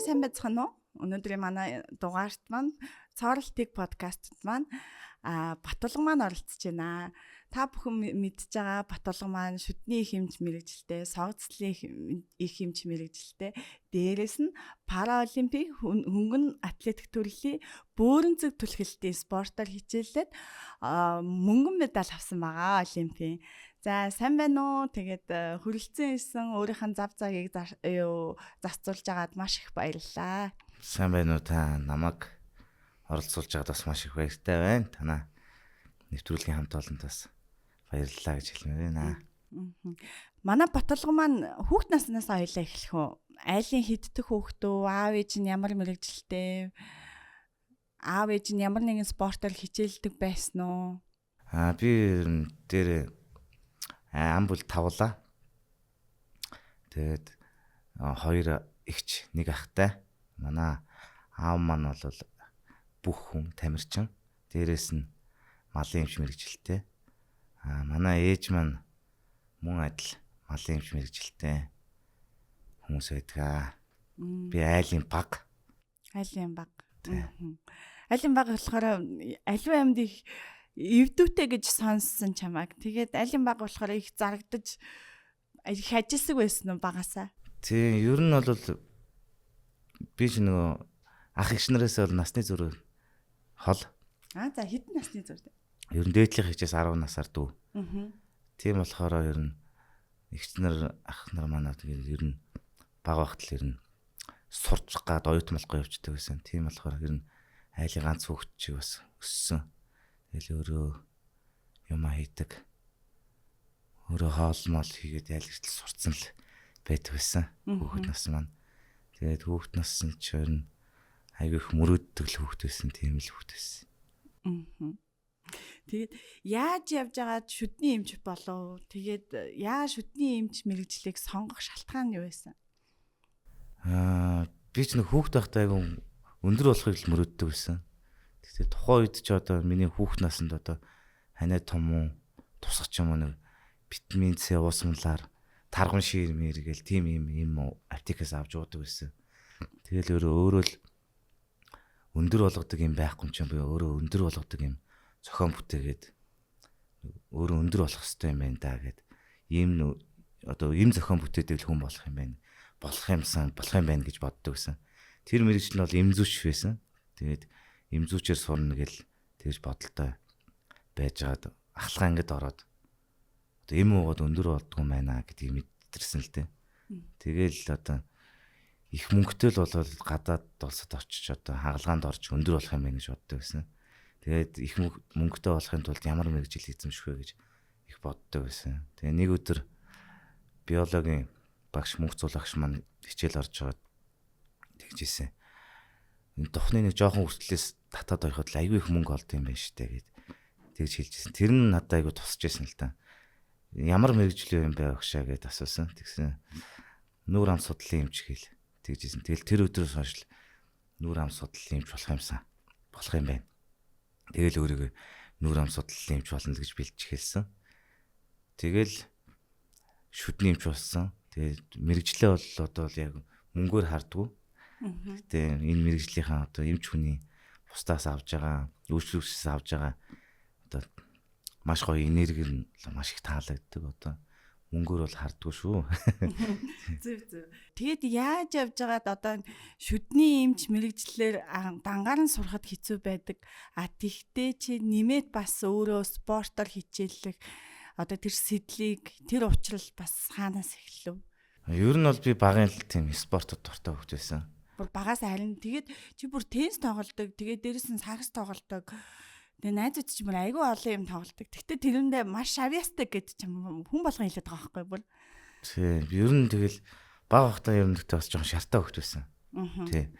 сайн байцгаана уу? Өнөөдрийн манай дугаарт маань Цооролтыг подкастт маань Батулга маань оролцож байна. Та бүхэн мэдж байгаа Батулга маань шүдний их хэмж мэрэгжилтэй, согцлын их хэмж мэрэгжилтэй. Дээрээс нь Параолимпик хөнгөн атлетик төрлөлийн бөөрөнцөг түлхэлтийн спортоор хичээллээд мөнгөн медаль авсан байгаа Олимпийн. За сайн байна уу? Тэгээд хүрэлцэн исэн өөрийнх нь зав цагийг зарцуулж байгаад маш их баярлалаа. Сайн байна уу та намайг оролцуулж байгаад бас маш их баяртай байна. Танаа нэвтрүүлгийн хамт олонтоос баярлалаа гэж хэлмээр байна. Манай Батулга маань хүүхд наснаас ойлаа эхлэх үү? Айлын хиддэх хүүхдөө, аав ээж нь ямар мэрэгжилтэй? Аав ээж нь ямар нэгэн спортоор хичээлдэг байсан уу? Би дээр амбул тавлаа. Тэгээд хоёр эгч, нэг ахтай. Манай аав маань бол бүх хүн тамирчин. Дээрээс нь малын эмч мэрэгжилтэй. Манай ээж маань мөн адил малын эмч мэрэгжилтэй хүмүүс байдаг. Би айлын баг. Айлын баг. Айлын баг болохоор аливаа амьд их эвдүүтэй гэж сонссон чамайг. Тэгээд айлын баг болохоор их зарагдаж их ажилсаг байсан уу багасаа? Тийм, ер нь бол би ч нөгөө ах эгч нараас бол насны зөрүү хол. За хэдэн насны зөрүү? Ер нь дээдлийн хичээс 10 насаар дүү. Тийм болохоор ер нь эгч нар ах нар манай тэгээд ер нь баг багт л ер нь сурч гад оюутмалгүй явждаг байсан. Тийм болохоор ер нь айлын ганц хүүхэд чи бас өссөн. Тэгэл өөрөө юм хийдэг. Өөрөө хоолмол хийгээд айлгчл сурцсан л байдаг байсан. Хүүхэд нас маань. Тэгээд хүүхэд нас нь ч ер нь айгүй их мөрөөддөг л хүүхэд байсан. Тийм л хүүхэд байсан. Тэгээд яаж явж байгаад шүдний эмч болов? Тэгээд яа шүдний эмч мэрэгжлийг сонгох шалтгаан нь юу байсан? Би ч нэг хүүхэд байхдаа айгүй өндөр болохыг л мөрөөддөг байсан. Тэгтээ тухайн үед ч одоо миний хүүхэд наснд одоо ханаа том уу, тусах ч юм уу нэг витамин С уусмлаар тарган шир мэргээл тийм юм аптекаас авч уудаг байсан. Тэгэл өөрөө л өндөр болгодог юм байхгүй ч юм би өөрөө өндөр болгодог юм зохион бүтээгээд өөрөө өндөр болох хэрэгтэй юм байна да гэд ийм одоо ийм зохион бүтээдэг хүн болох юм байна. Болох юм байна гэж боддог байсан. Тэр мэрэгжил нь бол эмзүүч байсан. Тэгээд эмзүүчээр сурна гэл тэгж бодолтой байж байгаад ахлах ангид ороод одоо эм уугаад өндөр болдгоо юм байна гэдгийг мэдэрсэн л дээ. Тэгэл одоо их мөнгөтэй л болоод гадаад улсад очиж одоо хагалгаанд орж өндөр болох юм байна гэж боддог байсан. Тэгээд их мөнгөтэй болохын тулд ямар мэрэгжил эзэмших вэ гэж их боддог байсан. Тэгээ нэг өдөр биологийн багш мөнх зуулагч маань хичээл орж байгаад тэгжсэн. Энэ тухны нэг жоохон хүртлээс татаад ороход л айгүй их мөнгө олд юм байна штэ гэд тэгж хэлжсэн. Тэр нь надад айгүй тусч байсан л та. Ямар мэрэгжил юм бэ багшаа гэд асуусан. Тэгсэн нүүр ам судлалын эмч хэл тэгжсэн. Тэгэл тэр өдрөөс хойш нүүр ам судлалын эмч болох юм байна. Тэгэл өөрийгөө нүүр ам судлалын эмч болно гэж бэлж хэлсэн. Тэгэл шүдний эмч болсон. Тэгээд мэрэгжлээ бол одоо яг мөнгөөр хардггүй. Гэтэ энэ мэрэгжлийнхаа одоо эмч хүний бусдаас авж байгаа, үйлчлүүлэгчээс авж байгаа одоо маш гоё энерги нь маш их таалагддаг одоо мөнгөөр бол хардггүй шүү. Зөв. Тэгэд яаж явж байгаад одоо шүдний эмч мэрэгжлэр дангаар нь сурахад хэцүү байдаг. Тэгтээ чи нэмээд бас өөрөө спортоор хичээллэх одоо тэр сэдлийг тэр учрал бас хаанаас эхэлв? Ер нь бол би багын л тийм спортод дуртай хөгж байсан. Бүр багаас харин тэгээд чи бүр теннис тоглодог, тэгээд дээрэс нь сакс тоглодог. Тэгээ найзууд ч юм айгүй олон юм тоглодог. Гэхдээ тэрэндээ маш шавьяастай гэж ч хүн болгон хэлээд байгаа байхгүй бүр. Тийм. Ер нь тэгэл баг багтаа ер нь тэгтээ бас жоохон шартаа хөгж байсан. Тийм.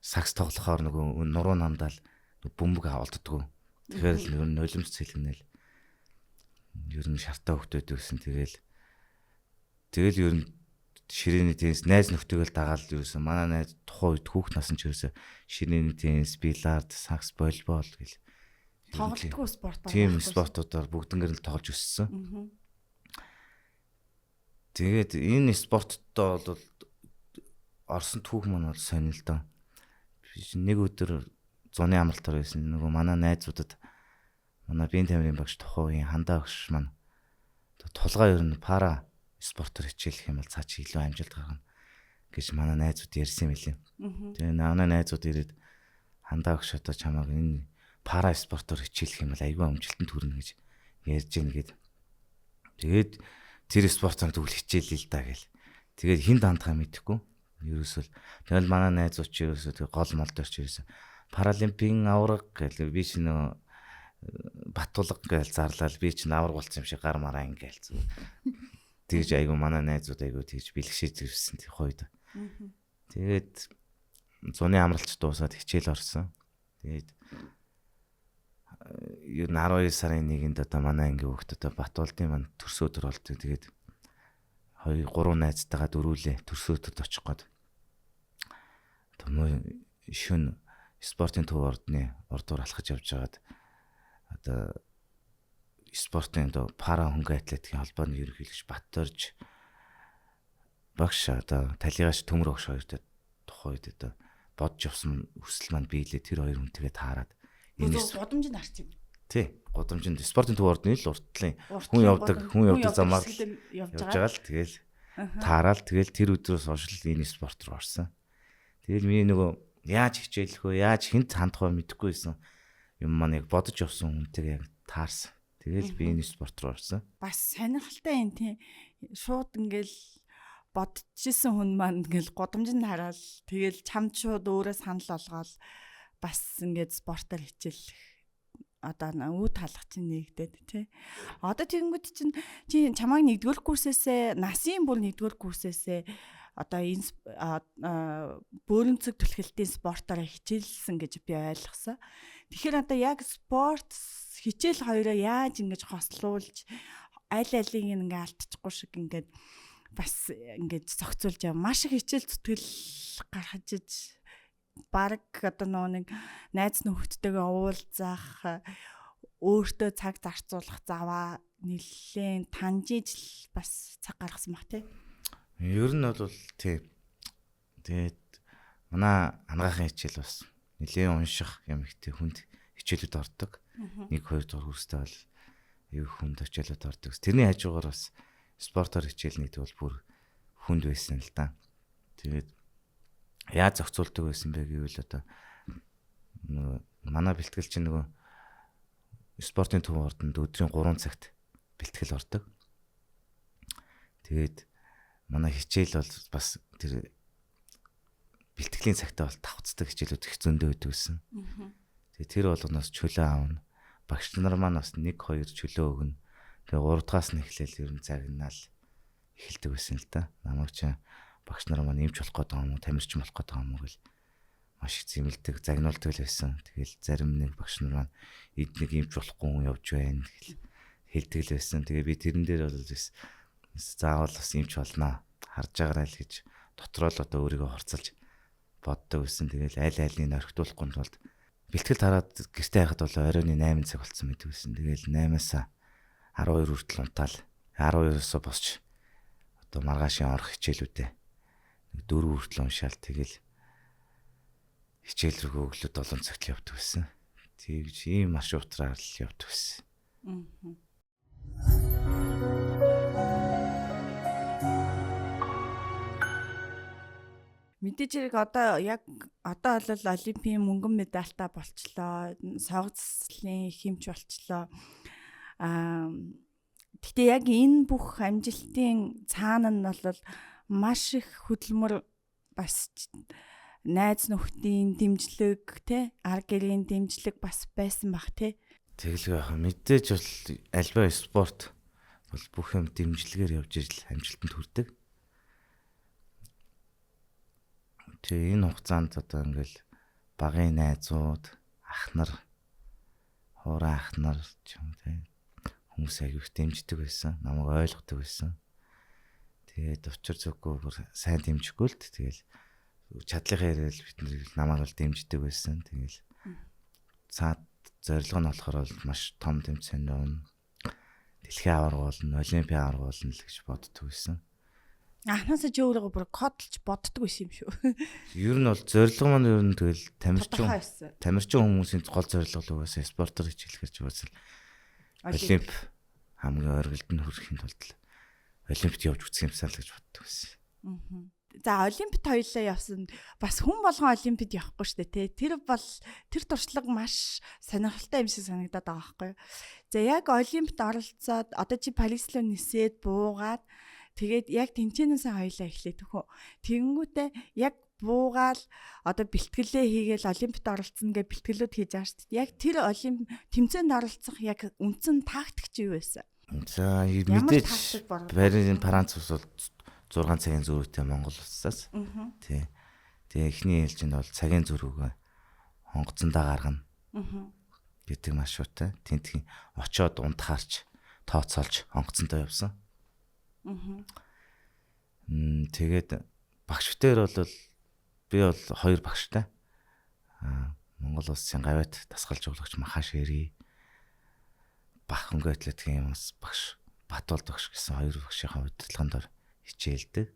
Сакс тоглохоор нөгөө нуруу намдаал бөмбөг олддгоо. Тэгэхээр л ер нь нулимс цэлгэнэл ер нь шартаа хөгтөөд байсан. Тэгэл ер нь ширээний теннис найз нөхдөйгөл дагаал юусэн. Манай найз тухайн үед хүүхд насны ч юусэн ширээний теннис, бильярд, сакс, волейбол гэл тоглолтгүй спорт байна. Тийм спортуудаар бүгднгээр нь тоглож өссөн. Тэгээд энэ спорттой бол орсон түүх маань бол сонир л доо. Нэг өдөр зуны амралтаар байсан. Нөгөө манай найзуудад манай биеийн тамирын багш тухайн хандаа багш маань тулгаа ер нь пара спортоор хичээлэх юм бол цаа чи илүү амжилт гаргана гэж манай найзууд ярьсан юм билээ. Тэгээ манай найзууд ирээд хандаа багш одоо чамааг энэ пара спортоор хичээлэх юм бол аюул амжилтанд хүрнэ гэж ярьж гин гээд. Тэгээд тэр спортоор тэгвэл хичээлээ л да гэл. Тэгээд хин дандхаа мэдэхгүй. Ерөөсөө тэгэл манай найзууд ч ерөөсөө тэг гол мол дөрч ерөөсөө паралимпийн авраг гэл би ч нөө Батулга гээл зарлал би ч авраг болсон юм шиг гар мараа ингээл. Тэгж айгу манай найзууд айгу тэгж бэлгшээж ирсэн тэр хойд. Тэгээд зуны амралч дуусаад хичээл орсон. Тэгээд ер нь 12 сарын 1-нд одоо манай анги хүүхдүүд Батулдын маань төрсөдөр болдог. Тэгээд 2 3 найзтайгаа дөрүүлээ төрсөдөд очих гээд. Төмөө шүн спортын төв ордны ордуур алхаж явж байгаад одоо спортын одоо пара хөнгө атлетикийн холбооны ерөнхийлөгч Батөрж багш одоо талигаач төмөр багш хоёртой тухайд одоо бодж явсан хүсэл маань биелээ тэр хоёр хүнтэйгээ таарад энэ гудамжинд харц юм. Тий, гудамжинд спортын төв ордны л уртлын хүн явдаг замаар явж байгаа л тэгэл таарал тэгэл тэр өдрөөс хойш энэ спорт руу орсон. Тэгэл миний нөгөө яаж хичээлэх вэ? Яаж хинт хандах вэ мэдэхгүй байсан юм маань яг бодож явсан хүнтэйгээ яг таарсан. Тэгэл би энэ спорт руу орсон. Бас сонирхолтой юм тий. Шууд ингээл бодчихсэн хүн маань ингээл гудамжинд хараад тэгэл чамд шууд өөрөө санал олгоод бас ингээд спортоор хичээлэх одоо үе талах чинь нэгдээд тий. Одоо тэгэнгүүт чинь чи чамайг 1-р курсээсээ насын бүр 1-р курсээсээ одоо энэ бөөрөнцөг түлхэлтийн спортоор хичээлсэн гэж би ойлгосон. Тэгэхээр одоо яг спорт хичээл хоёроо яаж ингэж хослуулж аль алийг ингээ алдчихгүй шиг ингээд бас ингэж зохицуулж яа маш их хичээл зүтгэл гаргаж иж баг одоо нэг найз нөхдөдтэйгээ уулзах өөртөө цаг зарцуулах заваа нэлээд таньжиж бас цаг гаргасан баг тий. Ер нь бол тий. Тэгээд манай ангаахын хичээл бас нэлээд унших юм ихтэй хүнд хичээлүүд ордог. 1-2 дугаар курстай бол юу хүнд хичээлүүд ордог. Тэрний хажуугаар бас спортоор хичээл нэгдэг бол бүр хүнд байсан л да. Тэгээд яаж зохицуулдаг байсан бэ гэвэл одоо манай бэлтгэл чинь нөгөө спортын төв ордонд өдрийн 3 цагт бэлтгэл ордог. Тэгээд манай хичээл бол бас тэр бэлтгэлийн цагтаа бол тавцдаг хичээлүүд их зөндөө өгдөг гэсэн. Тэгээд тэр болгоноос чөлөө аавна. Багш нар маань бас 1-2 чөлөө өгнө. Тэгээд 3 дугаас нь эхлээл ер нь загнаал эхэлдэг байсан л да. Намайг ч багш нар маань эмч болох гэдэг юм уу, тамирч болох гэдэг юм уу гэл маш их зэмлдэг, загнуулдаг л байсан. Тэгэл зарим нэг багш нар маань эднийг эмч болохгүй хүн явж байна гэл хэлдэг л байсан. Тэгээ би тэрэн дээр бол заавал бас эмч болноо. Харж байгаарай л гэж дотроо л одоо өөрийгөө хорцолж боддог байсан. Тэгэл аль алийг орхитуулахгүй тулд бэлтгэл тараад гэртээ хайхад бол оройн 8 цаг болсон мэт байсан. Тэгэл 8-аас 12 хүртэл унтаал 12-оос босч одоо маргаашийн орох хичээлүүдээ 4 хүртэл уншаал тэгэл хичээл рүү өглөө 7 цагт явдаг байсан. Тэгж ийм маршрутраар л явдаг байсан. Мэдээж хэрэг одоо бол олимпийн мөнгөн медальтай болчлоо. Согцлын хэмч болчлоо. Гэхдээ яг энэ бүх амжилтын цаана нь бол маш их хөдөлмөр бас найз нөхдийн дэмжлэг тий арга гэрийн дэмжлэг бас байсан бах тий. Тэгэлгүй яхаа мэдээж бол альва спорт бол бүх юм дэмжлэгээр явж ижил амжилтанд хүрдэг. Тэгээ энэ хугацаанд одоо ингээл багын найзууд, ах нар, хоорон ах нар ч юм тий хүмүүс аяг их дэмждэг байсан, намайг ойлгодог байсан. Тэгээд учир зүггүй бүр сайн дэмжихгүй л тэгэл чадлынхаа яриад бид намайг л дэмждэг байсан. Тэгэл цаад зорилго нь болохоор бол маш том тэмцээнд явна. Дэлхийн аварга болно, олимпийн аварга болно л гэж боддог байсан. Анхнаасаа чи өөрийгөө бүр кодлж боддог байсан юм шүү. Ер нь бол зорилго маань ер нь тэгэл Тодорхой байсан. тамирчин хүмүүсийн гол зорилго угаасаа спортоор хичээлэхэрч угаасаа олимп хамгийн ойролд нь хүрэхин тулд олимпиад явж үзэх юмсаа л гэж боддог байсан. За олимпиад хоёлаа явсан. Бас хүн болгон олимпиад явахгүй шүү дээ, тэ. Тэр туршлага маш сонирхолтой юм шиг санагдаад байгаа байхгүй юу. За яг олимпиад оролцоод одоо чи Парислоо нисээд буугаад тэгээд яг тэнцэнээсээ хоёлаа эхлэв төхөө. Тэгэнгүүтээ яг буугаал одоо бэлтгэлээ хийгээл олимпиад оролцсон гэж бэлтгэлүүд хийж байгаа шүү дээ. Яг тэр тэмцээнд оролцох яг үндсэн тактик чи юу байсан? За мэдээж Парисын Франц ус бол 6 цагийн зөрүүтэй Монгол улсаас. Тий. Тэгээ эхний ээлжинд бол цагийн зөрүүг хонгоцсондоо гаргана. Гэдэг маршруттай. Тэнтгийн очоод унтахаарч тооцоолж хонгоцсондоо явсан. Тэгээд багш дээр бол би бол 2 багштай. Монгол улсын гавьяат дасгалж өгөгч Махаш Эри бах хөнгө атлетикийн багш Батбол багш гэсэн 2 багшийнхаа удирдлаганд ор хичээлдэг.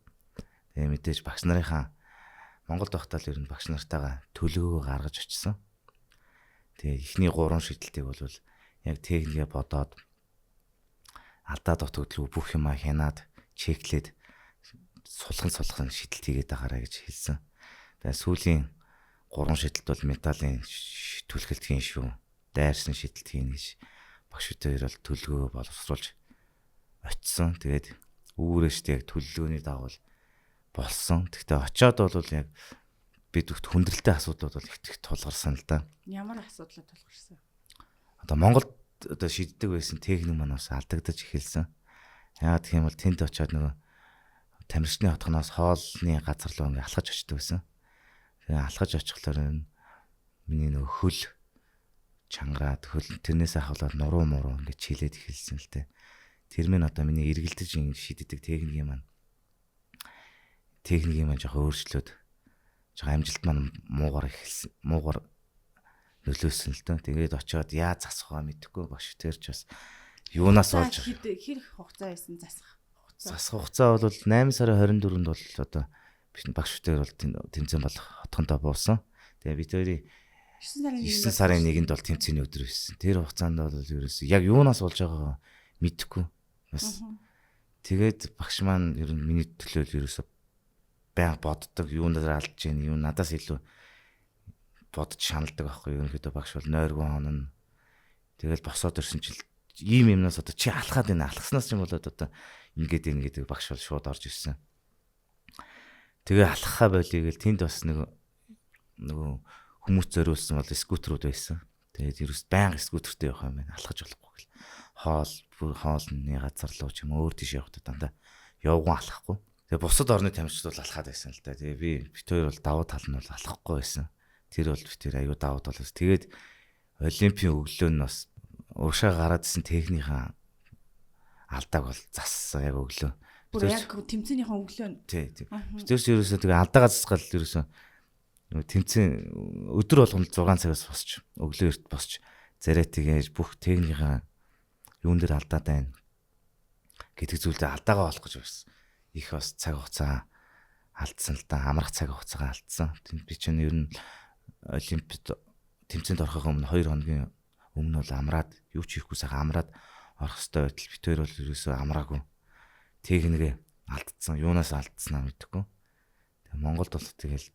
Тэгээ мэдээж багш нарынхаа Монголд байхдаа л ер нь багш нартайгаа төлөвөө гаргаж очсон. Тэгээ эхний 3 шийдэлтийг бол яг техникээ бодоод алдаа дутагдлгүй бүх юмаа хянаад чеклээд сулхан шийдэлт хийгээд байгаарай гэж хэлсэн. Тэгээ сүүлийн 3 шийдэлт бол металлын түлхэлтгийн шүү. Дайрсан шийдэлт хийн гэж багш өдөр бол төлөвөө боловсруулж очсон. Тэгээд үүрээштэй яг төлөвлөгөөний дагуу болсон. Гэхдээ очиод бол яг бид хүндрэлтэй асуудлууд бол их тулгарсан л да. Ямар асуудлууд тулгарсан? Одоо Монголд одоо шийддэг байсан техник маань бас алдагдаж эхэлсэн. Яагаад гэх юм бол тэнд очиод нөгөө тамирчны хотгоноос хоолны газар руу ингээ алхаж очдөг байсан. Тэгээ алхаж очихлоор миний нөгөө хөл чангараад тэрнээс ахвалаад нуруу ингээ чилээд эхэлсэн л дээ. Тэр мэн одоо миний эргэлдэж шийддэг техникийн маань жоохон өөрчлөөд жоохон амжилт маань муугар нөлөөсөн л дээ. Тэгээд очиод яаж засах вэ мэдэхгүй багш тэрч бас юунаас олж хэр хугацаа байсан засах хугацаа бол 8 сарын 24-нд бол одоо багш тэр бол тэмцээн болох хотгондоо буусан. Тэгээ бид хоёрын 9 сарын 1-нд бол тэмцээний өдөр байсан. Тэр хугацаанд бол ерөөсөө яг юунаас болж байгаагаа мэдэхгүй бас. Тэгээд багш маань ер нь миний төлөө ерөөсөө баян боддог, юунаар алдж гин, юу надаас илүү бодож шаналдаг байхгүй юу. Ерөнхийдөө багш бол нойргоо хонно. Тэгэл босоод ирсэн чил ийм юмнаас одоо чи алхаад байна. Алхаснаас ч юм болоод одоо ингээд багш бол шууд орж ирсэн. Тэгээ алхахаа болиё гэл тэнд бас нөгөө хүмүүс зориулсан бол скутерүүд байсан. Тэгээд ерөөс баян скутертэй явах юм байна. Алхаж болохгүй гэл. Хоолны газар руу ч юм өөр тийш явахдаа дандаа явган алхахгүй. Тэгээ бусад орны тамирчид бол алхаад байсан л да. Тэгээ бид хоёр бол давуу тал нь бол алхахгүй байсан. Тэр бол бид аюу давуу тал байсан. Тэгээд олимпийн өглөө нь бас урагшаа гараад исэн техникийн алдааг бол зассан яг өглөө. Бүр яг тэмцээнийхэн өглөө нь. Тий. Бидээс ерөөсөө тэгээ алдаагаа засгаал ерөөсөө тэмцээн өдөр болгоно 6 цагаас босч өглөө эрт босч зарэтгээд бүх техникийн юун дээр алдаад байна гэдэг зүйлдээ алдаагаа олох гэж байсан. Их бас цаг хугацаа алдсан л да. Амрах цаг хугацаагаа алдсан. Би чинь ер нь олимпиад тэмцээнд орохын өмнө 2 хоногийн өмнө бол амраад юу ч хийхгүй сайхан амраад орох ёстой байтал бид хоёр бол ерөөсөө амраагүй. Техникээ алдсан. Юунаас алдснаа мэдэхгүй. Тэгээ Монголд бол тэгэл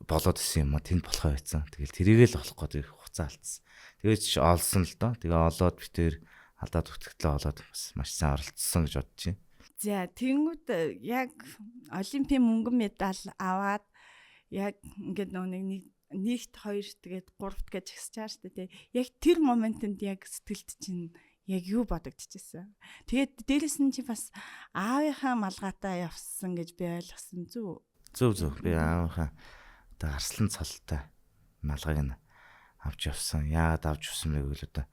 болоод исэн юм а тэнд болохоо байцсан. Тэгэл тэрийгэл олох гээд хугацаа алдсан. Тэгээд ч олсон л доо. Тэгээ олоод бид хоёр алдаад үтгтлээ олоод бас маш сайн оролцсон гэж бодож байна. За тэнгүүд яг олимпийн мөнгөн медаль аваад яг ингээд нэгт 2 тэгээд 3-т гэж ихсэж байгаа шүү дээ. Яг тэр моментод яг сэтгэлд чинь яг юу бодогдчихсэн. Тэгээд дээрэс нь чи бас аавынхаа малгайтаа явсан гэж би ойлгосон зү. Зөв. Би аавынхаа одоо арслан цолтой малгайг нь авч явсан. Яагаад авч явсан бэ гэвэл одоо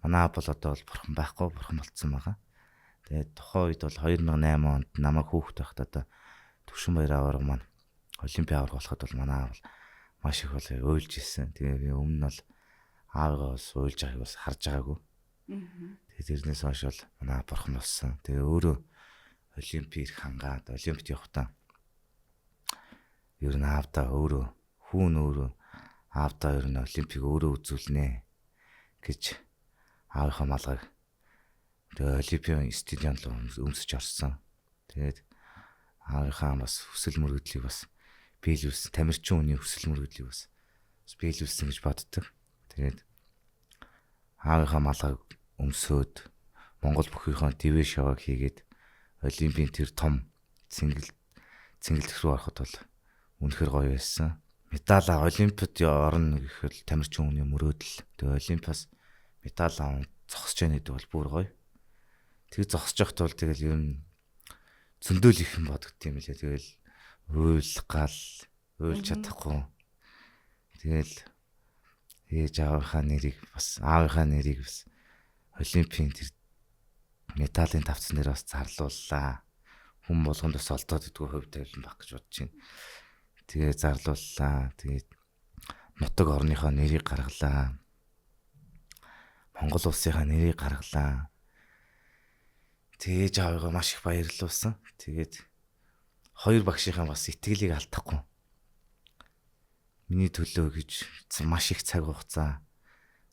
манай аав бол одоо бурхан байхгүй, бурхан болцсон байгаа. Тэгээд тухайн үед бол 2008 онд намайг хүүхэд байхад одоо Төвшинбаяр аварга маань олимпийн аварга болоход бол манай аав маш их бол уйлж ирсэн. Тэгээ би өмнө нь бол аавгаа бас уйлж байгааг бас харж байгаагүй. Тэгээд тэрнээс хойш бол манай бурхан болсон. Тэгээ өөрөө олимпик хангаад олимпиад явахтаа ер нь аавда өөрөө аавда ер нь олимпик өөрөө үзүүлнэ гэж аавынхаа малгайг тэгээ олимпийн стадионд өмсөж орсон. Тэгээд аавынхаа бас хүсэл мөрөөдлийг бас биелүүлсэн. Тамирчин хүний хүсэл мөрөөдлийг бас биелүүлсэн гэж боддог. Тэгээд аавынхаа малгайг өмсөөд Монгол бүхийнхээ ТV шоуг хийгээд олимпийн тэр том цэнгэлдэх рүү ороход бол үнэхээр гоё байсан. Медаль олимпиад орно гэхэд тамирчин хүний мөрөөдөл. Тэгээ олимпиас медаль аван зогсож яана гэдэг бол бүр гоё. Тэг зогсож явахт бол тэгэл ер нь зөндөөл их юм бодогд юм лээ. Тэгэл уйлж чадахгүй. Тэгэл аавынхаа нэрийг бас олимпийн тэр медалийн тавцсан дээр бас зарлууллаа. Хүн болгонд бас олдоод идэггүй хувь тавилан байх гэж бодож байна. Тэгээ зарлууллаа. Тэгээд нутаг орныхоо нэрийг гаргалаа. Монгол улсынхаа нэрийг гаргалаа. Тэгээд аавыгаа маш их баярлуулсан. Тэгээд хоёр багшийнхаа бас итгэлийг алдахгүй. Миний төлөө гэж маш их цаг хугацаа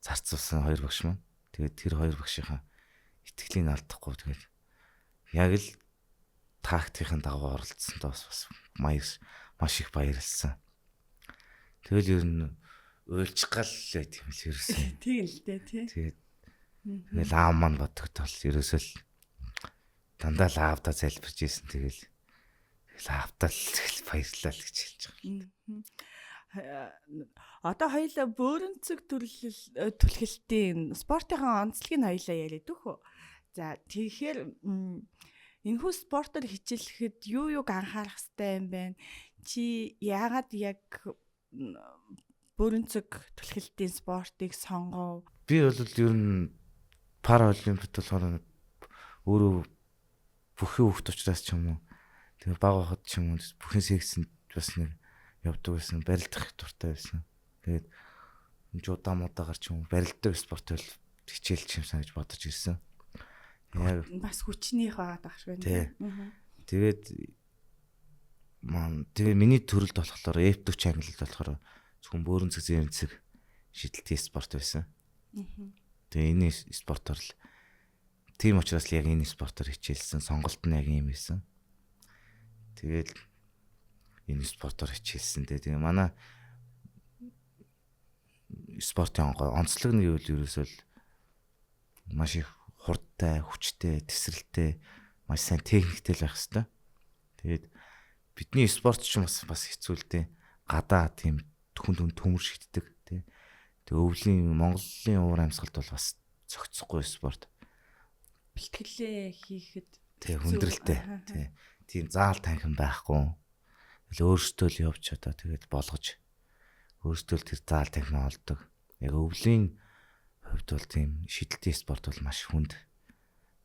зарцуулсан хоёр багш маань. Тэгээд тэр хоёр багшийнхаа итгэлийг алдахгүй. Тэгээд яг л тактикийн дагуу оролцсондоо бас маш их баярлсан. Тэгэл ер нь уйлж гал байт юм л ерөөсөө. Тийм л дээ тий. Тэгээд аав маань бодогдвол ерөөсөө л дандаа л аавда залбирч ийсэн. Тэгэл аавда л баярлалаа л гэж хэлж байгаа. Одоо хоёулаа бөөрөнцөг түлхэлтийн спортынхаа онцлогийг хоёулаа яриад өгөө. За тэгэхээр энэхүү спортоор хичээлэхэд юуг анхаарах хэрэгтэй юм бэ? Чи яагаад яг бөөрөнцөг түлхэлтийн спортыг сонгов? Би бол ер нь параолимпиад болохоор өөрөө бүхэн хөвгт учраас ч юм уу тэгээ баг байхад ч юм уу бүхэн секцэнд бас нэг явдаг байсан, барилдах дуртай байсан. Тэгээд жуудаа муудаагаар ч юм уу барилддаг спорт бол хичээлч юмсан гэж бодож ирсэн. Яг бас хүчнийх байгаад байх шиг байна. Тэгээд миний төрөлд болохоор F40 ангилалд болохоор зөвхөн бөөрөнцөг зэрэнцэг шидэлтийн спорт байсан. Тэгээ энэ спортоор л тийм учраас л яг энэ спортоор хичээлсэн. Сонголт нь яг юм байсан. Тэгээд энэ спортоор хичээлсэн. Тэгээ манай спортын онцлог нь юу вэ? Ерөөсөө маш их хурдтай, хүчтэй, тесрэлтэй, маш сайн техниктэй л байх хэвээр. Тэгээд бидний спортч бас хэцүү л дээ. Гадаа тийм төмөр шигддэг тий. Тэгээ Монголын уур амьсгалд бол бас цогцохгүй спорт. Бэлтгэлээ хийхэд тий хүндрэлтэй тий. Тийм заал танхим байхгүй. Өөрөөсөө л явж чадаа тэгээд болгож өөрөөсөө л тэр заал танхим олдог. Яг өвлийн хувьд бол тийм шидэлтийн спорт бол маш хүнд.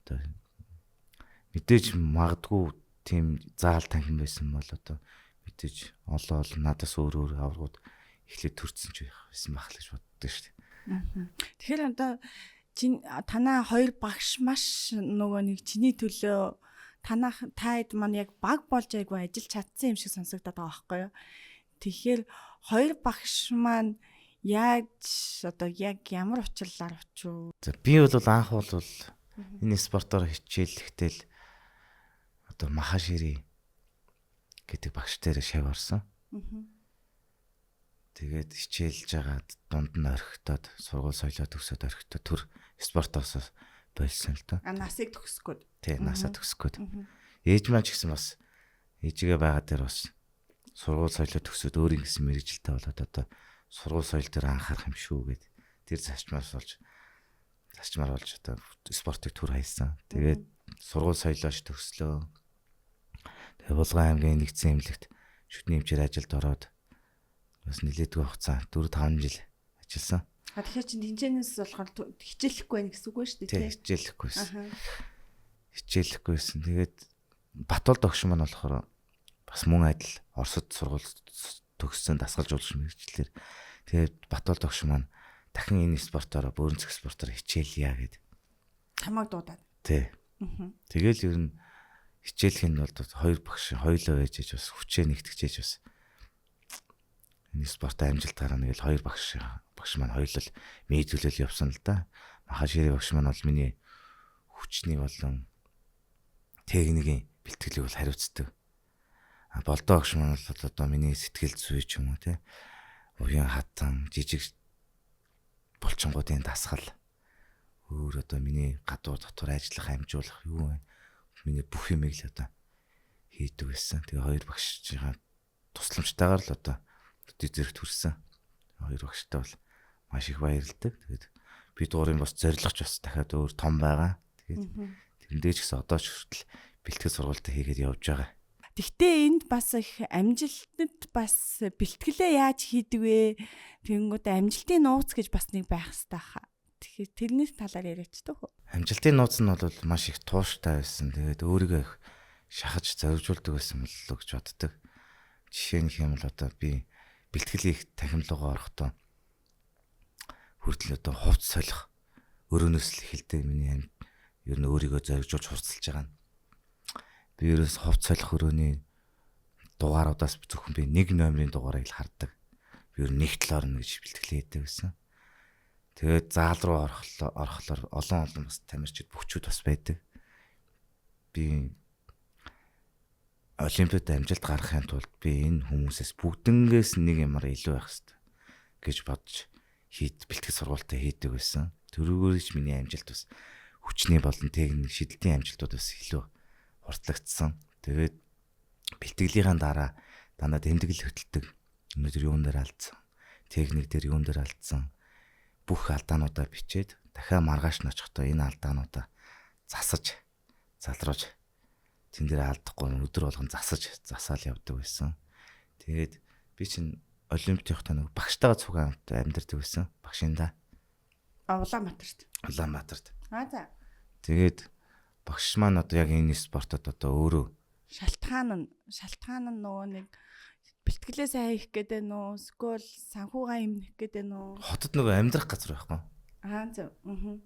Одоо мэдээж магадгүй тийм заал танхим байсан бол одоо мэдээж олон надаас өөр аврагууд эхлээд төрсэн ч байсан байх л гэж боддог шүү дээ. Тэгэхээр одоо танаа хоёр багш маш нөгөө нэг чиний төлөө таад маань яг баг болж айгүй ажиллаж чадсан юм шиг сонсогдоод байгаа байхгүй юу? Тэгэхээр хоёр багш маань одоо яг ямар учирлаар очив? За би бол анх бол энэ спортоор хичээлэхдээ л одоо Махашири гэдэг багш дээр шав орсон. Тэгээд хичээлж байгаад дунд нь орхитоод сургууль соёлоо төгсөөд орхитоод төр спортоос болсон л доо. Насыг төгсгөөд. Тий, насаа төгсгөөд. Ээж маань ч гэсэн бас ээжигээ байгаа дээр бас сургууль соёлоо төгсөөд өөрийн гэсэн мэрэгжилтэй болоод одоо сургууль соёл дээр анхаарах юм шүү гэд тэр зарчмаар болж одоо спортыг түр хайсан. Тэгээд сургууль соёлооч төгслөө. Тэгээд Булган аймгийн нэгдсэн эмнэлэгт шүтний хэмжээр ажилд ороод бас нэлээдгүй хугацаа 4-5 жил ажилласан. Тэгэхээр чинь тэнцэнээс болохоор хичээлэхгүй байх гэсэн үг байна шүү дээ тий. Хичээлэхгүйсэн. Тэгээд Батбол догш маань болохоор бас мөн адил Оросд сургууль төгссөн дасгалжуулагч мэргэжлэр. Тэгээд Батбол догш маань дахин энэ спортоор бөөрөнцөг спортоор хичээлье гэд. Тамаг дуудаад. Тий. Тэгэл ер нь хичээлхийн бол хоёр багш хоёулаа байж бас хүчээ нэгтгэж бас энэ спорт амжилт гаргана гэж хоёр багш маань хоёулаа мэдүүлэл явсан л да. Махашири багш маань бол миний хүчний болон техникийн бэлтгэлийг бол хариуцдаг. Болдоо багш маань бол одоо миний сэтгэл зүй ч юм уу те уян хатан жижиг булчингуудын дасгал өөр одоо миний гадуур дотор ажиллах амжуулах юу вэ? Миний бүх юмыг л одоо хийдэг байсан. Тэгээ хоёр багшийн тусламжтайгаар л одоо зэрэгт хүрсэн. Хоёр багштай бол маш их баярлдаг. Тэгээд би дуурын бас зорилгоч бас дахиад өөр том байгаа. Тэгээд тэрэндээ ч гэсэн одоо ч хүртэл бэлтгэл сургалтаа хийгээд явж байгаа. Гэхдээ энд бас их амжилтанд бас бэлтгэлээ яаж хийдэг вэ? Тэгэнгүүт амжилтын нууц гэж бас нэг байх хэрэгтэй хаа. Тэгэхээр тэрнээс талаар яриач төө. Амжилтын нууц нь бол маш их тууштай байсан. Тэгээд өөрийгөө их шахаж зоригжуулдаг байсан боллоо гэж боддог. Жишээ нь хэм бол одоо би бэлтгэлийн их тахимлуугаа орохдоо хүртэл одоо хувц солих өрөөнөөс л эхэлдэг миний ер нь өөрийгөө зоригжуулж хурцлж байгаа нь. Би ерөөс хувц солих өрөөний дугааруудаас зөвхөн би нэг номерын дугаарыг л хардаг. Би ер нь нэг талаар нь гэж бэлтгэлээ хийдэг байсан. Тэгээд заал руу орохлоор олон бас тамирчид бүхчүүд бас байдаг. Би олимпиад амжилт гаргахын тулд би энэ хүмүүсээс бүгднгээс нэг юмар илүү байх хэрэгтэй гэж бодож бэлтгэл сургалтаа хийдэг байсан. Тэрүүгээрч миний амжилт бас хүчний болон техник шидэлтийн амжилтууд бас илүү хурдлагдсан. Тэгээд бэлтгэлийнхаа дараа дандаа тэмдэглэл хөтэлдэг. Өнөөдөр юун дээр алдсан? Техник дээр юун дээр алдсан? Бүх алдаануудаа бичээд дахиад маргааш нь очихдоо энэ алдаануудаа засаж залруулж тэн дээр алдахгүй өдөр болгон засаал явдаг байсан. Тэгээд би чинь олимпиадынхаа нэг багштайгаа цугаан амьдардаг байсан. Багшинда. Улаанбаатарт. За. Тэгээд багш маань одоо яг энэ спортод одоо өөрөө шалтгаан нь нөгөө нэг бэлтгэлээ сайн хийх гэдэг нөө эсвэл санхугаа имнэх гэдэг нөө хотод нөгөө амьдрах газар байхгүй. За.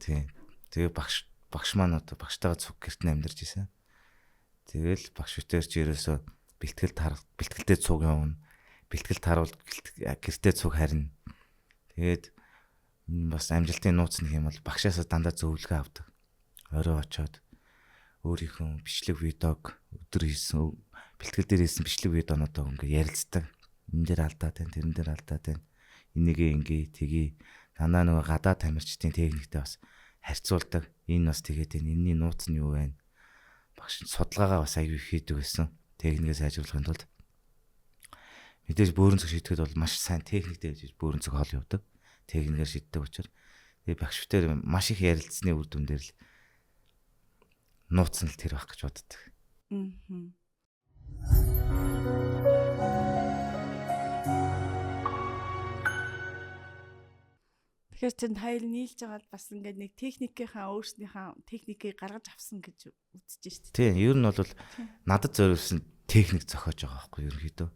Тийм. Тэгээ багш маань одоо багштайгаа цуг гэрт нь амьдарч ирсэн. Тэгэл багш үтээр чи ерөөсө бэлтгэлтэй цуг явна. Бэлтгэл таруул гэртээ цуг харина. Тэгээд бас амжилтын нууц нэг юм бол багшаасаа дандаа зөвлөгөө авдаг. Орой очоод өөрийнхөө бичлэг видеог өдөр хийсэн бэлтгэл дээр хийсэн бичлэг видеонуудаа ингээ ярилцдаг. Энэ дээр алдаад байна, тэрэн дээр алдаад байна. Энийгээ ингээ тгий. Дандаа нөгөө гадаа тамирчдын техниктэй бас харьцуулдаг. Энэ бас тэгээд энэний нууц нь юу вэ? Багш судалгаагаа бас аягүй хийдэг байсан. Техникээ сайжруулахын тулд мэдээж бөөрөн цог шийдэхэд бол маш сайн техниктэй гэж бөөрөн цог хоол явдаг. Техникээр шийддэг учраас тэгээ багш бүтээр маш их ярилцсны үр дүн дээр л нууц нь л тэр байх гэж боддог. Тэгэхээр чинь хоёул нийлж байгаад бас ингээд нэг техникийнхаа өөрснийхээ техникийг гаргаж авсан гэж үзэж шүү дээ. Тийм, ер нь бол надад зориулсан техник зохиож байгаа байхгүй ерөнхийдөө.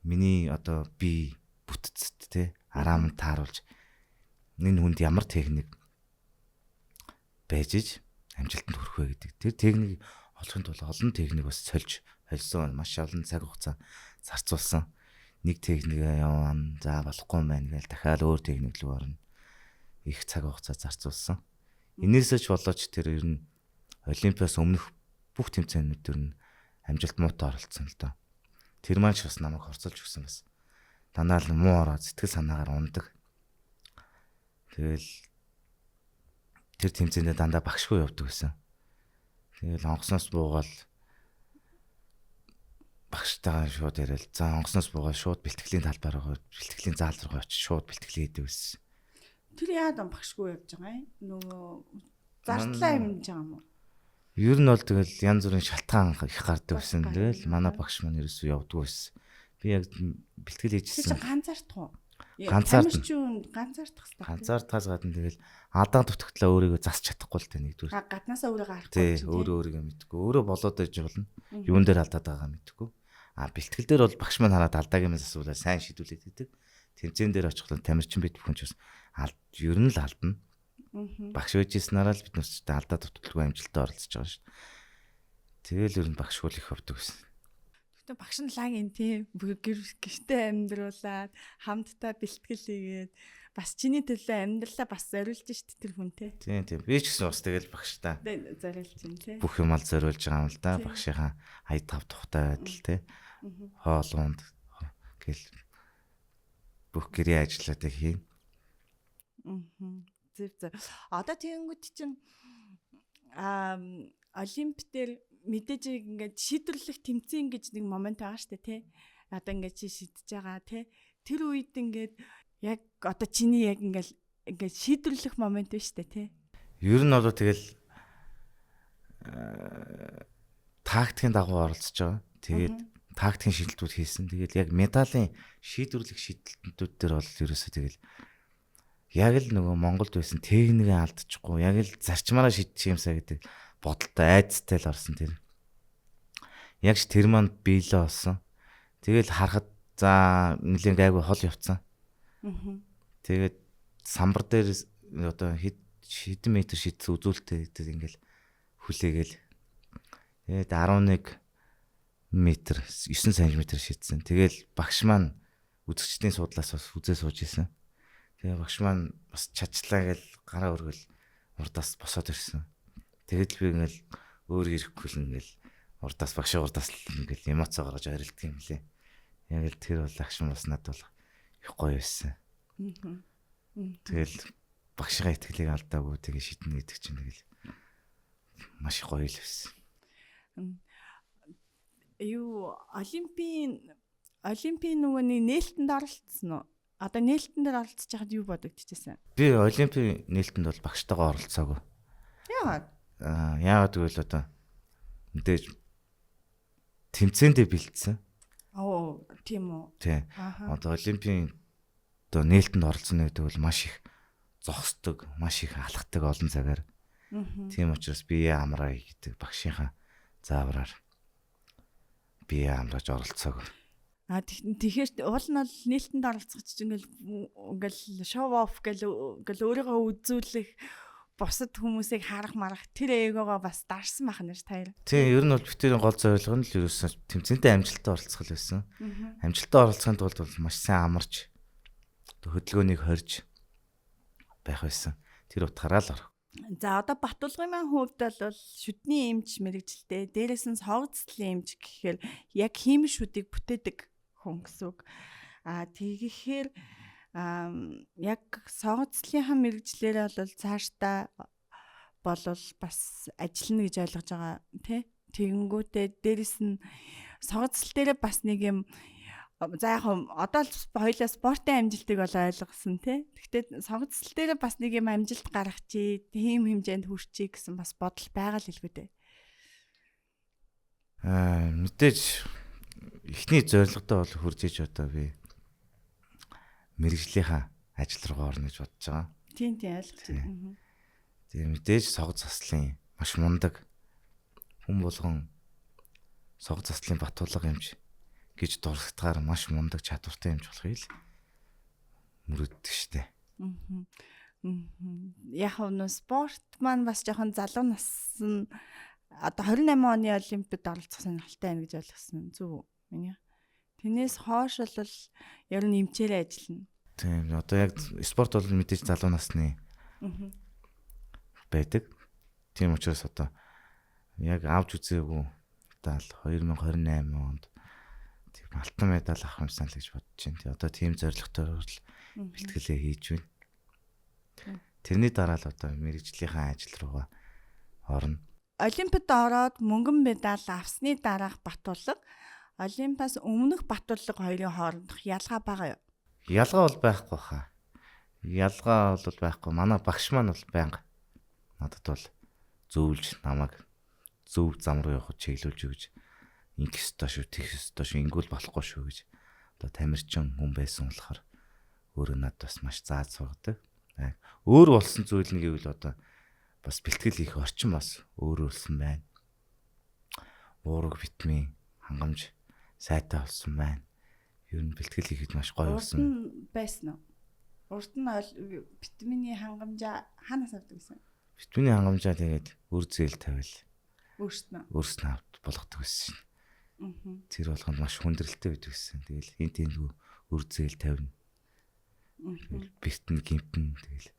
Миний одоо би бүтцэд те араам тааруулж энэ хүнд ямар техник байж иж амжилтанд хүрэх вэ гэдэг. Тэр техник олохын тулд олон техник бас холсон маш олон цаг хугацаа зарцуулсан. Нэг техникээ явна. За болохгүй юм байна гээл дахиад өөр техник рүү орно. Их цаг хугацаа зарцуулсан. Энээсээ ч болооч тэр ер нь олимпиас өмнөх бүх тэмцээнүүд ер нь амжилт муутай оролцсон л доо. Тэр маань ч бас намайг хорцолж өгсөн бас. Дандаа л муу ороод сэтгэл санаагаар ундаг. Тэгэл тэр тэмцээндээ дандаа багшгүй явдаг гэсэн. Тэгэл онгосноос буугаал багштайгаа шууд яриад за онгосноос буугаал шууд бэлтгэлийн талбаар бэлтгэлийн заал руу очиж шууд бэлтгэлээ хийдэг байсан. Тэр яагаад багшгүй явж байгаа юм? Нөгөө зартлаа хэмжиж байгаа юм уу? Ер нь бол тэгэл янз бүрийн шалтгаан их гардаг байсан. Тэгэл манай багш маань ерөөсөө явдгүй байсан. Би яг бэлтгэл хийжсэн. Ганцаардах уу? Ганцаардах хэрэгтэй. Ганцаардахаас гадна тэгэл алдаан дутагтлаа өөрийгөө засч чадахгүй л тэ нэгдүгээр. Гаднаасаа өөрийгөө харахгүй. Тий, өөрийгөө мэдгүй. Өөрөө болоод иж болно. Юун дээр алдаад байгаа мэдгүй. Бэлтгэл дээр бол багш маань хараад алдаагийн мэс асуулаа сайн шийдүүлээд идэг. Тэмцээн дээр очихлоо тамирчин бид бүхэн ч бас ер нь л алдна. Багш үжижснараа л бид нарт алдаа дутагдaltaгүй амжилтад оролцож байгаа шүү дээ. Тэгэл ер нь багшгүй их авдаг гэсэн. Тэгтээ багш нь лагийн тийм гэртээ амьдруулаад хамтдаа бэлтгэл хийгээд бас чиний төлөө амьдралаа бас зориулж шít тэр хүн те. Тийм. Би ч гэсэн бас тэгэл багштай. Зориулж чинь те. Бүх юм ал зориулж байгаа юм л да. Багшийнхаа хай тав тухтай байдал те. Хоолунд гэл бүх гэрээ ажлуудыг хийн. Зөв. Одоо тэгэнгүүт чинь олимп дээр мэдээж ингээд шийдвэрлэх тэмцээн гэж нэг момент байгаа шүү дээ тий. Одоо ингээд чи шийдэж байгаа тий. Тэр үед ингээд яг одоо чиний яг ингээд шийдвэрлэх момент байна шүү дээ тий. Ер нь одоо тэгэл тактикийн дагуу оролцож байгаа. Тэгээд тактикийн шийдэлтүүд хийсэн. Тэгээд яг медалийн шийдвэрлэх шийдэлтүүд дээр бол ерөөсөө тэгэл яг л нөгөө Монголд байсан техникээ алдчихгүй. Яг л зарчмаараа шийдчих юмсаа гэдэг бодолтой айцтай л орсон тэр. Яг ч тэр манд биелээ болсон. Тэгэл харахад за нэлээд гайгүй хол явцсан. Тэгээд самбар дээр одоо хэдэн метр шийдсэн үзүүлэлттэй ингээл хүлээгээл. Тэгээд 11 метр 9 см шийдсэн. Тэгэл багш маань үзэгчдийн суудлаас бас үзээ сууж исэн. Тэгээ багш маань бас чачлаа гэл гараа өргөл урдаас босоод ирсэн. Тэгэл би ингээл өөр ирэхгүй л ингээл урдаас багшийн урдаас л ингээл эмоцоо гаргаж арилдаг юм лээ. Яг л тэр бол агш бас надад бол их гоё байсан. Тэгэл багшийн итгэлийг алдаагүй тэгээ шийднэ гэдэг чинь тэгэл маш их гоё л байсан. Олимпийн нөгөө нээлтэнд оролцсон уу? Одоо нээлтэн дээр оролцож байхад юу бодогдчихсэн? Би олимпийн нээлтэнд бол багштайгаа оролцоогүй. Яагаад? Яагаад гэвэл одоо мэдээж тэмцээндээ бэлдсэн. Тийм үү. Тийм. Одоо олимпийн одоо нээлтэнд оролцоно гэдэг бол маш их зогсдог, маш их алхдаг олон цагаар. Тийм учраас бие амраа гэдэг багшийнхаа заавраар бие амрааж оролцоог. Тэгэхээр уул нь бол нээлтэнд оролцох чинь ингээл шоу оф гэл өөрийгөө үзүүлэх бусад хүмүүсийг харах марах тэр ээгоогоо бас дарсан байх нь ш таяр. Тийм ер нь бол битэрийн гол зорилго нь л ерөөсөн тэмцээнтэй амжилттай оролцох л байсан. Амжилттай оролцохын тулд бол маш сайн амарч хөдөлгөөнийг хорж байх байсан. Тэр утгаараа л орох. За одоо Батулгын маань хувьд бол шүдний эмч мэрэгжилтэй, дээрээс нь согцлын эмч гэхээр яг хиймэл шүдийг бүтээдэг хүн гэсэн үг. Тэгэхээр яг согцлынхаа мэрэгчлэрээ бол цаашдаа болвол бас ажиллана гэж ойлгож байгаа тий. Тэгэнгүүтээ дээрээс нь согцл дээрээ бас нэг юм за яг одоо л хоёлаа спортын амжилтыг бол ойлгосон тий. Гэхдээ согцл дээрээ бас нэг юм амжилт гаргах чи тийм хэмжээнд хүрчий гэсэн бас бодол байгаа л хэлгүй дээ. Мэдээж эхний зорилгодоо бол хүрж иж одоо би мэрэгжлийнхаа ажил руу орно гэж бодож байгаа. Тийм ойлгож байна. Тэгээ мэдээж согц заслын маш мундаг хүн болгон согц заслын Батулга эмч гэж дурсагтгаар маш мундаг чадвартай эмч болохыг л мөрөддөг штэ. Яг нь спорт маань бас жоохон залуу нас нь одоо 28 оны олимпиад оролцох сонирхолтой байна гэж ойлгосон. Зөв үү? Миний. Тэрнээс хойш бол ер нь эмчээрээ ажиллана. Тийм. Одоо яг спорт бол мэдээж залуу насны байдаг. Тийм учраас одоо яг авч үзээгүй даал 2028 онд тийм алтан медаль авах юмсан л гэж бодож байна. Одоо тийм зорилготойгоор л бэлтгэлээ хийж байна. Тэрний дараа л одоо мэрэгжлийнхаа ажил руугаа орно. Олимпиад ороод мөнгөн медаль авсны дараах Батулга Олимпиас өмнөх Батулга хоёрын хоорондох ялгаа байгаа юу? Ялгаа бол байхгүй хаа. Ялгаа бол байхгүй. Манай багш маань бол байнга надад бол зөвлөж намайг зөв зам руу явах чиглүүлж өгч ингэх ёстой шүү, тэгэх ёстой шүү, ингэвэл болохгүй шүү гэж одоо тамирчин хүн байсан болохоор өөрөө надад бас маш зааж сургадаг. Өөр болсон зүйл нь гэвэл одоо бас бэлтгэл хийх орчин бас өөр болсон байна. Уурга витамин хангамж сайтай болсон байна. Ер нь бэлтгэл хийхэд маш гоё болсон. Урд нь байсан уу? Урд нь витамины хангамжаа ханаас авдаг гэсэн? Витамины хангамжаа тэгээд үр зээл тавил. Өөрснөө болгодог байсан шин. Аа. Тэр болгонд маш хүндрэлтэй байдаг гэсэн. Тэгэл энэ тэндгүй үр зээл тавина. Бэртэн гимтэн тэгэл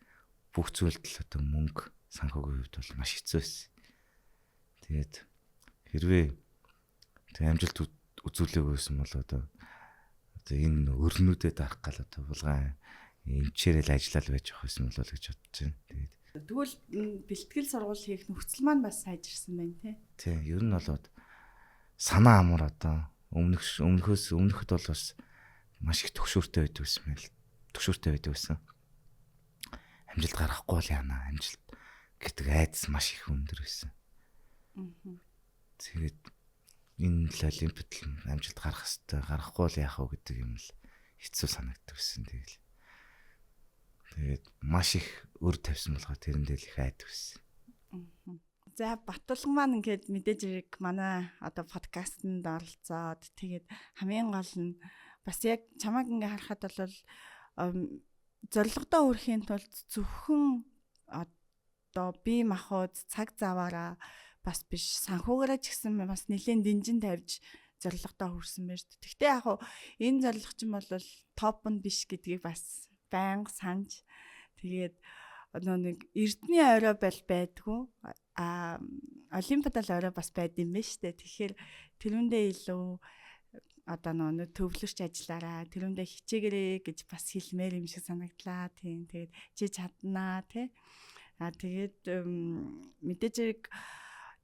бүх зүйлд л одоо мөнгө санхүүгийн хувьд бол маш хэцүү байсан. Тэгээд хэрвээ тэг амжилт үзүүлээгүй байсан бол одоо энэ өрнүүдэд дарах гал одоо булгаан эмчээрэл ажиллал байж явах байсан болоо гэж бодож байна. Тэгээд тэгвэл бэлтгэл сургууль хийх нөхцөл маань бас сайжирсан байна тий. Ер нь бол санаа амар одоо өмнөхөд бол бас маш их төгшөөртэй байдаг байсан мэл. Төгшөөртэй байдаг байсан. Амжилт гаргахгүй бол яана амжилт гэдэг айдас маш их өндөр байсан. Тэгээд энэ л олимпиад амжилт гарах хэвээр гарахгүй бол яах вэ гэдэг юм л хэцүү санагддаг байсан. Тэгээд маш их өр тавьсан болохоор тэрэндээ л их айдаг байсан. За Батулган маань ингээд мэдээж хэрэг манай одоо подкастэнд оролцоод тэгээд хамгийн гол нь бас яг чамайг ингээ харахад бол зорилгодоо хүрэхийн тулд зөвхөн одоо бие махбод цаг заваараа бас биш санхуугаараа ч гэсэн бас нэлээд дэнжин тавьж зорилгодоо хүрсэн байж. Гэхдээ яг хуу энэ зорилго чинь бол топн биш гэдгийг бас байнга санаж тэгээд нэг эрдний орой байдгүй олимпиад л орой бас байд юм байна штэ. Тэгэхээр тэрүүндээ илүү одоо нэг төвлөрч ажиллаараа тэрүүндээ хичээгээрэй гэж бас хэлмээр юм шиг санагдлаа. Тийм тэгээд чи чаднаа тий. Тэгээд мэдээж хэрэг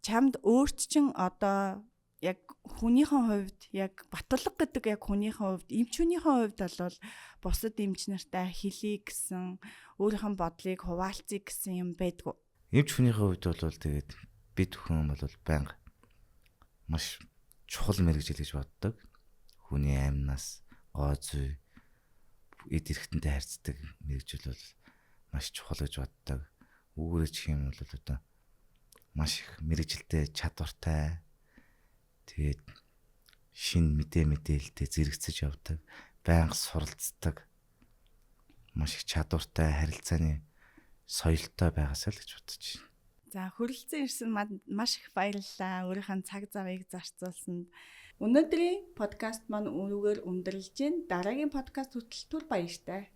чамд өөрт чин одоо яг хүнийхэн хувьд яг Батулга гэдэг яг хүнийхэн хувьд эмч хүнийхэн хувьд бол бусад эмч нартай хэлий гэсэн өөрийнх нь бодлыг хуваалцъя гэсэн юм байдгүй. Эмч хүнийхэн хувьд бол тэгээд бид хүн бол байнга маш чухал мэрэгжил гэж боддог. Хүний амнаас гоо зүй эд эрхтэнтэй харьцдаг мэрэгжил бол маш чухал гэж боддог. Үүгээрээ чих юм бол одоо маш их мэрэгжилтэй чадвартай тэгээд шин мэдээлэлтэй зэрэгцэж явдаг, байнга суралцдаг, маш их чадвартай харилцааны соёлтой байгаасаа л гэж бодож байна. За хүрэлцэн ирсэн маш их баярлалаа. Өөрийнхөө цаг завыг зарцуулсанд. Өнөөдрийн подкаст маань үүгээр өндөрлөж гин. Дараагийн подкаст хүртэл түр баяртай.